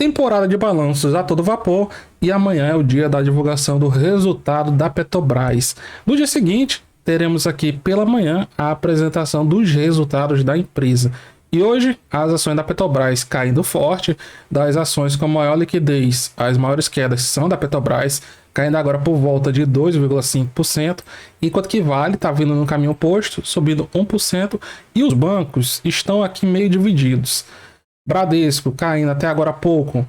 Temporada de balanços a todo vapor e amanhã é o dia da divulgação do resultado da Petrobras. No dia seguinte, teremos aqui pela manhã a apresentação dos resultados da empresa. E hoje, as ações da Petrobras caindo forte, das ações com maior liquidez, as maiores quedas são da Petrobras, caindo agora por volta de 2,5%, enquanto que Vale está vindo no caminho oposto, subindo 1%, e os bancos estão aqui meio divididos. Bradesco caindo até agora há pouco,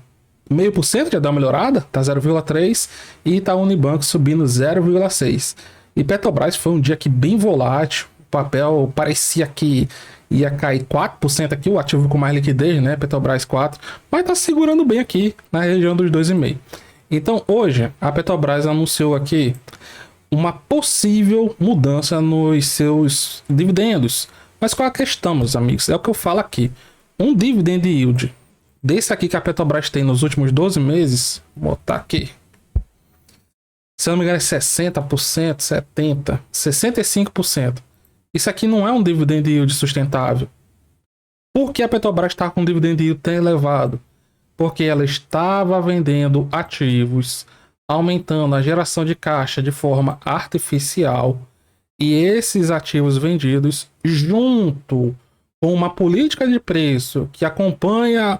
0,5%, já deu uma melhorada, tá 0,3%, e Itaú Unibanco subindo 0,6%. E Petrobras foi um dia aqui bem volátil, o papel parecia que ia cair 4% aqui, o ativo com mais liquidez, né, Petrobras 4%, mas tá segurando bem aqui na região dos 2,5%. Então hoje a Petrobras anunciou aqui uma possível mudança nos seus dividendos. Mas qual é a questão, meus amigos? É o que eu falo aqui. Um dividend yield desse aqui que a Petrobras tem nos últimos 12 meses, vou botar aqui. Se eu não me engano é 60%, 70%, 65%. Isso aqui não é um dividend yield sustentável. Por que a Petrobras está com um dividend yield tão elevado? Porque ela estava vendendo ativos, aumentando a geração de caixa de forma artificial. E esses ativos vendidos, junto com uma política de preço que acompanha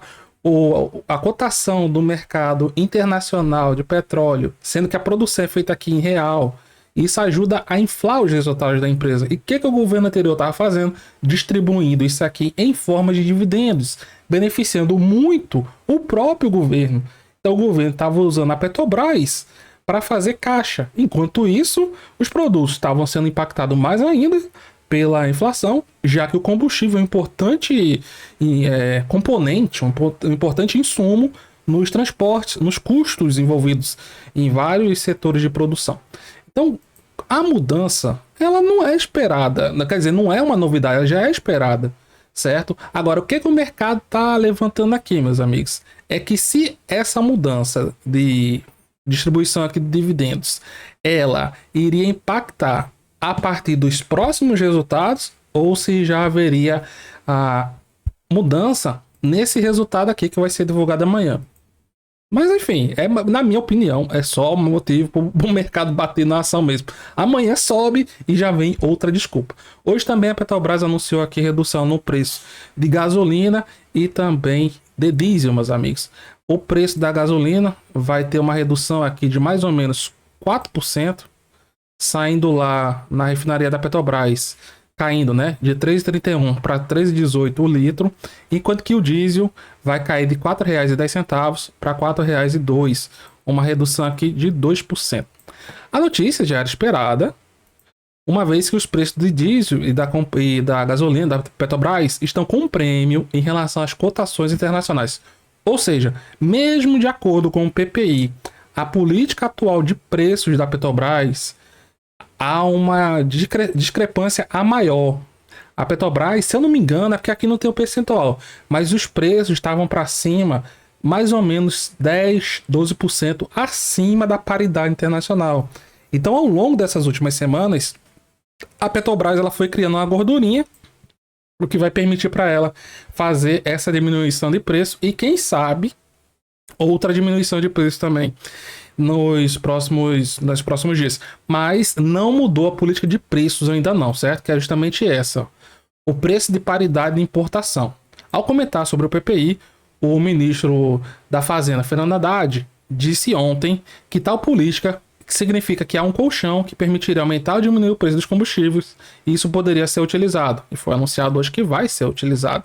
a cotação do mercado internacional de petróleo, sendo que a produção é feita aqui em real, isso ajuda a inflar os resultados da empresa. E o que o governo anterior estava fazendo? Distribuindo isso aqui em forma de dividendos, beneficiando muito o próprio governo. Então o governo estava usando a Petrobras para fazer caixa. Enquanto isso, os produtos estavam sendo impactados mais ainda pela inflação, já que o combustível é um importante componente, um importante insumo nos transportes, nos custos envolvidos em vários setores de produção. Então, a mudança, ela não é esperada, quer dizer, não é uma novidade, ela já é esperada, certo? Agora, o que o mercado está levantando aqui, meus amigos, é que se essa mudança de distribuição aqui de dividendos, ela iria impactar a partir dos próximos resultados, ou se já haveria a mudança nesse resultado aqui que vai ser divulgado amanhã. Mas enfim, na minha opinião, é só um motivo para o mercado bater na ação mesmo. Amanhã sobe e já vem outra desculpa. Hoje também a Petrobras anunciou aqui redução no preço de gasolina e também de diesel, meus amigos. O preço da gasolina vai ter uma redução aqui de mais ou menos 4%, saindo lá na refinaria da Petrobras, caindo, né, de 3,31 para 3,18 o litro, enquanto que o diesel vai cair de R$ 4,10 para R$ 4,02, uma redução aqui de 2%. A notícia já era esperada, uma vez que os preços de diesel e da gasolina da Petrobras estão com um prêmio em relação às cotações internacionais. Ou seja, mesmo de acordo com o PPI, a política atual de preços da Petrobras, há uma discrepância a maior. A Petrobras, se eu não me engano, é porque aqui não tem o percentual, mas os preços estavam para cima, mais ou menos 10, 12% acima da paridade internacional. Então, ao longo dessas últimas semanas, a Petrobras ela foi criando uma gordurinha, o que vai permitir para ela fazer essa diminuição de preço e, quem sabe, outra diminuição de preço também nos próximos dias. Mas não mudou a política de preços ainda não, certo? Que é justamente essa. O preço de paridade de importação. Ao comentar sobre o PPI, o ministro da Fazenda, Fernando Haddad, disse ontem que tal política significa que há um colchão que permitiria aumentar ou diminuir o preço dos combustíveis, e isso poderia ser utilizado, e foi anunciado hoje que vai ser utilizado.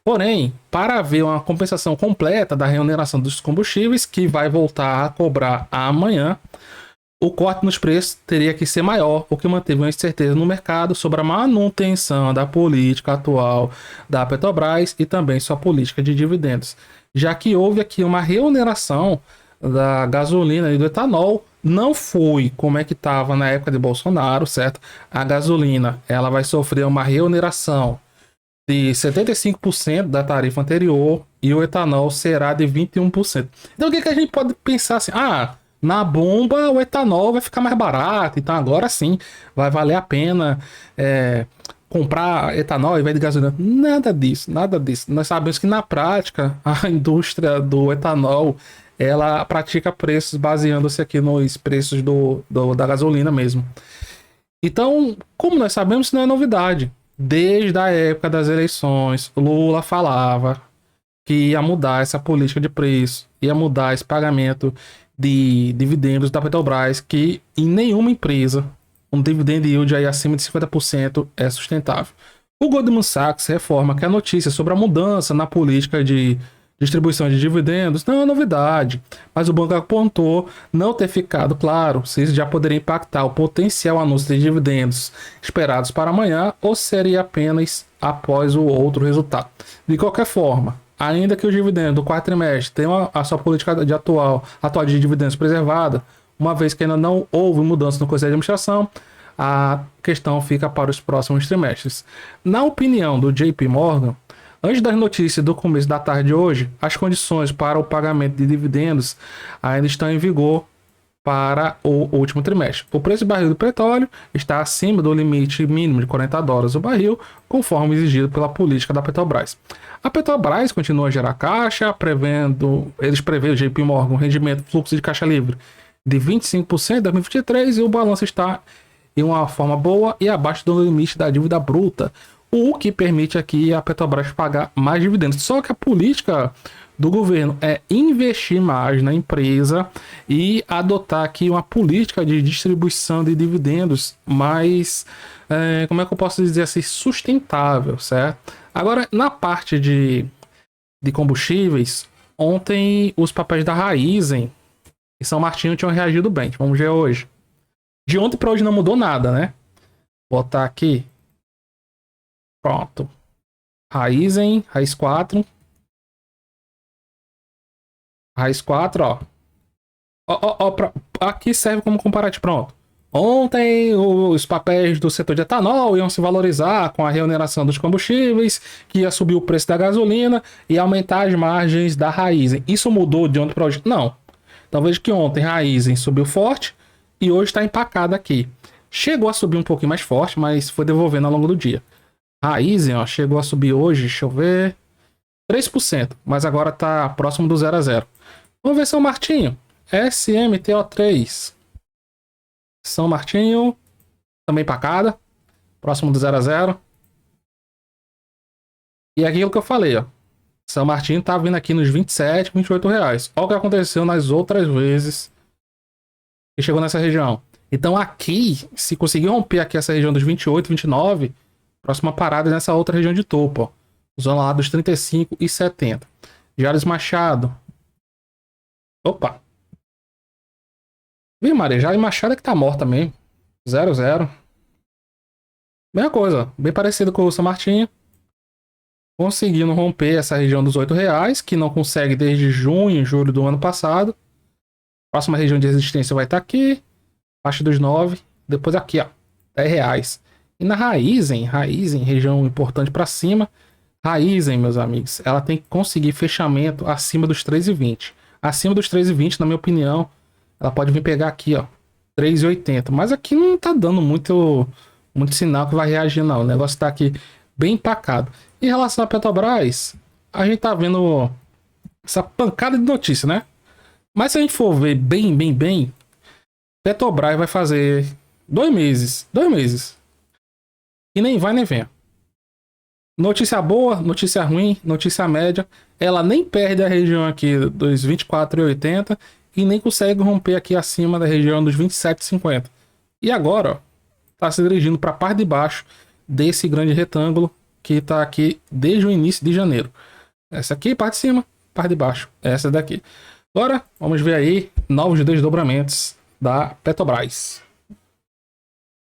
Porém, para haver uma compensação completa da remuneração dos combustíveis, que vai voltar a cobrar amanhã, o corte nos preços teria que ser maior, o que manteve uma incerteza no mercado sobre a manutenção da política atual da Petrobras e também sua política de dividendos, já que houve aqui uma remuneração da gasolina e do etanol. Não foi como é que estava na época de Bolsonaro, certo? A gasolina ela vai sofrer uma reoneração de 75% da tarifa anterior e o etanol será de 21%. Então o que a gente pode pensar assim? Na bomba o etanol vai ficar mais barato, então agora sim vai valer a pena comprar etanol ao invés de gasolina. Nada disso, nada disso. Nós sabemos que na prática a indústria do etanol ela pratica preços baseando-se aqui nos preços da gasolina mesmo. Então, como nós sabemos, isso não é novidade. Desde a época das eleições, Lula falava que ia mudar essa política de preço, ia mudar esse pagamento de dividendos da Petrobras, que em nenhuma empresa um dividend yield aí acima de 50% é sustentável. O Goldman Sachs reforma que a notícia sobre a mudança na política de distribuição de dividendos não é novidade, mas o banco apontou não ter ficado claro se isso já poderia impactar o potencial anúncio de dividendos esperados para amanhã ou seria apenas após o outro resultado. De qualquer forma, ainda que o dividendo do quarto trimestre tenha a sua política atual de dividendos preservada, uma vez que ainda não houve mudança no Conselho de Administração, a questão fica para os próximos trimestres. Na opinião do JP Morgan, antes das notícias do começo da tarde de hoje, as condições para o pagamento de dividendos ainda estão em vigor para o último trimestre. O preço do barril do petróleo está acima do limite mínimo de $40 o barril, conforme exigido pela política da Petrobras. A Petrobras continua a gerar caixa, eles prevêem o JP Morgan um rendimento fluxo de caixa livre de 25% em 2023 e o balanço está em uma forma boa e abaixo do limite da dívida bruta, o que permite aqui a Petrobras pagar mais dividendos. Só que a política do governo é investir mais na empresa e adotar aqui uma política de distribuição de dividendos mais, como é que eu posso dizer assim, sustentável, certo? Agora, na parte de combustíveis, ontem os papéis da Raízen e São Martinho tinham reagido bem. Vamos ver hoje. De ontem para hoje não mudou nada, né? Vou botar aqui. Pronto. Raízen, Raiz 4. Raiz 4, ó. Aqui serve como comparativo. Pronto. Ontem os papéis do setor de etanol iam se valorizar com a reoneração dos combustíveis, que ia subir o preço da gasolina e aumentar as margens da Raízen. Isso mudou de ontem para hoje? Não. Então veja que ontem Raízen subiu forte e hoje está empacada aqui. Chegou a subir um pouquinho mais forte, mas foi devolvendo ao longo do dia. Raízen, ó, chegou a subir hoje, deixa eu ver, 3%, mas agora está próximo do 0 a 0. Vamos ver São Martinho. SMTO3. São Martinho, também empacada, próximo do 0 a 0. E aquilo que eu falei, ó. São Martinho tá vindo aqui nos 27, 28 reais. Olha o que aconteceu nas outras vezes que chegou nessa região. Então aqui, se conseguir romper aqui essa região dos 28, 29, próxima parada é nessa outra região de topo, ó. Zona lá dos 35 e 70. Jales Machado. Opa. Vem, Maria, Jales Machado é que tá morta mesmo. 0, 0. Mesma coisa, bem parecido com o São Martinho. Conseguindo romper essa região dos R$8, que não consegue desde junho, julho do ano passado. Próxima região de resistência vai estar aqui. Abaixo dos 9. Depois aqui, ó. R$10. E na Raízen, região importante para cima. Raízen, meus amigos, ela tem que conseguir fechamento acima dos 3,20. Acima dos 3,20, na minha opinião, ela pode vir pegar aqui, ó. 3,80. Mas aqui não tá dando muito sinal que vai reagir, não. O negócio tá aqui bem empacado. Em relação à Petrobras, a gente tá vendo essa pancada de notícia, né? Mas se a gente for ver bem, Petrobras vai fazer 2 meses. 2 meses. E nem vai nem vem. Notícia boa, notícia ruim, notícia média. Ela nem perde a região aqui dos 24,80 e nem consegue romper aqui acima da região dos 27,50. E agora, ó, tá se dirigindo para a parte de baixo desse grande retângulo que está aqui desde o início de janeiro. Essa aqui, parte de cima, parte de baixo. Essa daqui. Agora, vamos ver aí novos desdobramentos da Petrobras.